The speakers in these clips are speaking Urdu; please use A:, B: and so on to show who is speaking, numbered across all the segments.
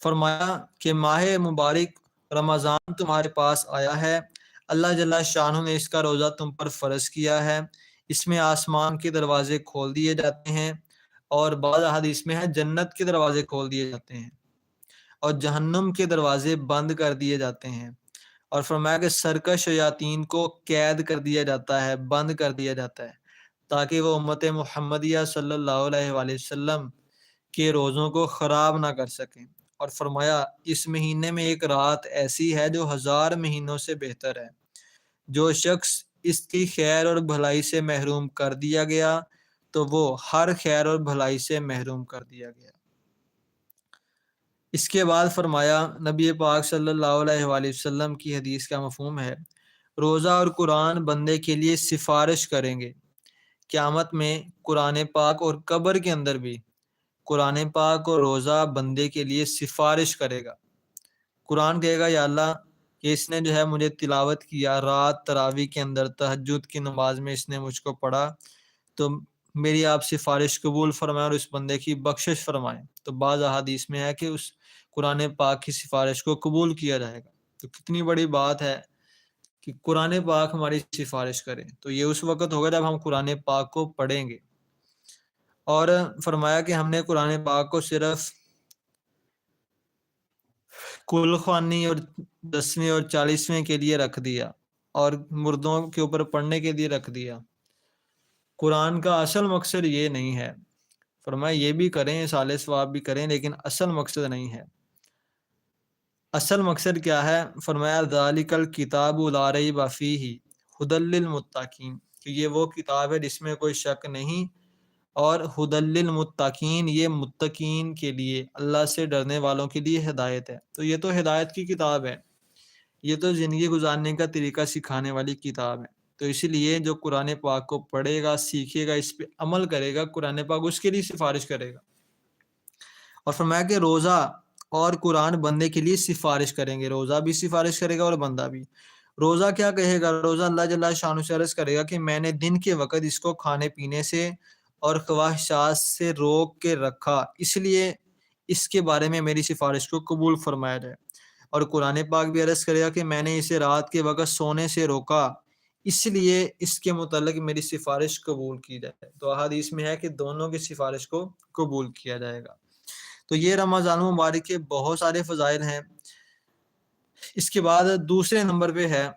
A: فرمایا کہ ماہ مبارک رمضان تمہارے پاس آیا ہے، اللہ جل شانہ نے اس کا روزہ تم پر فرض کیا ہے، اس میں آسمان کے دروازے کھول دیے جاتے ہیں، اور بعض احادیث میں ہے جنت کے دروازے کھول دیے جاتے ہیں اور جہنم کے دروازے بند کر دیے جاتے ہیں، اور فرمایا کہ سرکش شیاطین کو قید کر دیا جاتا ہے، بند کر دیا جاتا ہے، تاکہ وہ امت محمدیہ صلی اللہ علیہ وآلہ وسلم کے روزوں کو خراب نہ کر سکیں۔ اور فرمایا اس مہینے میں ایک رات ایسی ہے جو 1000 مہینوں سے بہتر ہے، جو شخص اس کی خیر اور بھلائی سے محروم کر دیا گیا تو وہ ہر خیر اور بھلائی سے محروم کر دیا گیا۔ اس کے بعد فرمایا نبی پاک صلی اللہ علیہ وآلہ وسلم کی حدیث کا مفہوم ہے، روزہ اور قرآن بندے کے لیے سفارش کریں گے قیامت میں، قرآن پاک اور قبر کے اندر بھی قرآن پاک اور روزہ بندے کے لیے سفارش کرے گا۔ قرآن کہے گا یا اللہ کہ اس نے جو ہے مجھے تلاوت کیا، رات تراویح کے اندر تہجد کی نماز میں اس نے مجھ کو پڑھا، تو میری آپ سفارش قبول فرمائیں اور اس بندے کی بخشش فرمائیں۔ تو بعض احادیث میں ہے کہ اس قرآن پاک کی سفارش کو قبول کیا جائے گا۔ تو کتنی بڑی بات ہے کہ قرآن پاک ہماری سفارش کرے۔ تو یہ اس وقت ہوگا جب ہم قرآن پاک کو پڑھیں گے۔ اور فرمایا کہ ہم نے قرآن پاک کو صرف کل خوانی اور 10ویں اور 40ویں کے لیے رکھ دیا اور مردوں کے اوپر پڑھنے کے لیے رکھ دیا۔ قرآن کا اصل مقصد یہ نہیں ہے۔ فرمایا یہ بھی کریں، صالح ثواب بھی کریں، لیکن اصل مقصد نہیں ہے۔ اصل مقصد کیا ہے؟ فرمایا ذالک الکتاب لا ریب فیہ ھدی للمتقین، کہ یہ وہ کتاب ہے جس میں کوئی شک نہیں، اور ھدی للمتقین یہ متقین کے لیے، اللہ سے ڈرنے والوں کے لیے ہدایت ہے۔ تو یہ تو ہدایت کی کتاب ہے، یہ تو زندگی گزارنے کا طریقہ سکھانے والی کتاب ہے۔ تو اسی لیے جو قرآن پاک کو پڑھے گا، سیکھے گا، اس پہ عمل کرے گا، قرآن پاک اس کے لیے سفارش کرے گا۔ اور فرمایا کہ روزہ اور قرآن بندے کے لیے سفارش کریں گے، روزہ بھی سفارش کرے گا اور بندہ بھی۔ روزہ کیا کہے گا؟ روزہ اللہ جل شانہ سے عرض کرے گا کہ میں نے دن کے وقت اس کو کھانے پینے سے اور خواہشات سے روک کے رکھا، اس لیے اس کے بارے میں میری سفارش کو قبول فرمایا جائے۔ اور قرآن پاک بھی عرض کرے گا کہ میں نے اسے رات کے وقت سونے سے روکا، اس لیے اس کے متعلق میری سفارش قبول کی جائے۔ تو احادیث میں ہے کہ دونوں کی سفارش کو قبول کیا جائے گا۔ تو یہ رمضان مبارک کے بہت سارے فضائل ہیں۔ اس کے بعد دوسرے نمبر پہ ہے،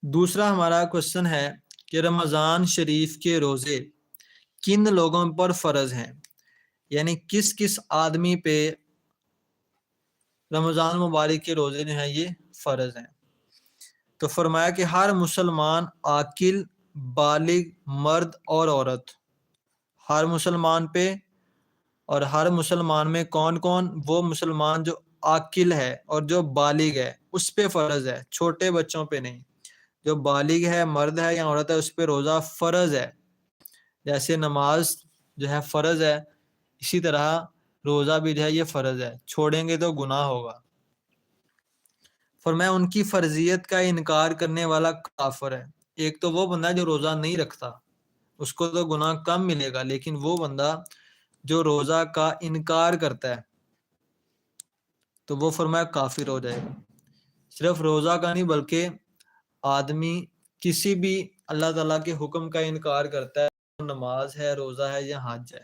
A: دوسرا ہمارا کوشچن ہے کہ رمضان شریف کے روزے کن لوگوں پر فرض ہیں، یعنی کس کس آدمی پہ رمضان مبارک کے روزے جو ہیں یہ فرض ہیں۔ تو فرمایا کہ ہر مسلمان عاقل، بالغ، مرد اور عورت، ہر مسلمان پہ، اور ہر مسلمان میں کون کون؟ وہ مسلمان جو عاقل ہے اور جو بالغ ہے اس پہ فرض ہے، چھوٹے بچوں پہ نہیں۔ جو بالغ ہے، مرد ہے یا عورت ہے، اس پہ روزہ فرض ہے۔ جیسے نماز جو ہے فرض ہے، اسی طرح روزہ بھی جو ہے یہ فرض ہے، چھوڑیں گے تو گناہ ہوگا۔ فرمایا ان کی فرضیت کا انکار کرنے والا کافر ہے۔ ایک تو وہ بندہ جو روزہ نہیں رکھتا، اس کو تو گناہ کم ملے گا، لیکن وہ بندہ جو روزہ کا انکار کرتا ہے تو وہ فرمایا کافر ہو جائے گا۔ صرف روزہ کا نہیں بلکہ آدمی کسی بھی اللہ تعالیٰ کے حکم کا انکار کرتا ہے، نماز ہے، روزہ ہے یا حج ہے،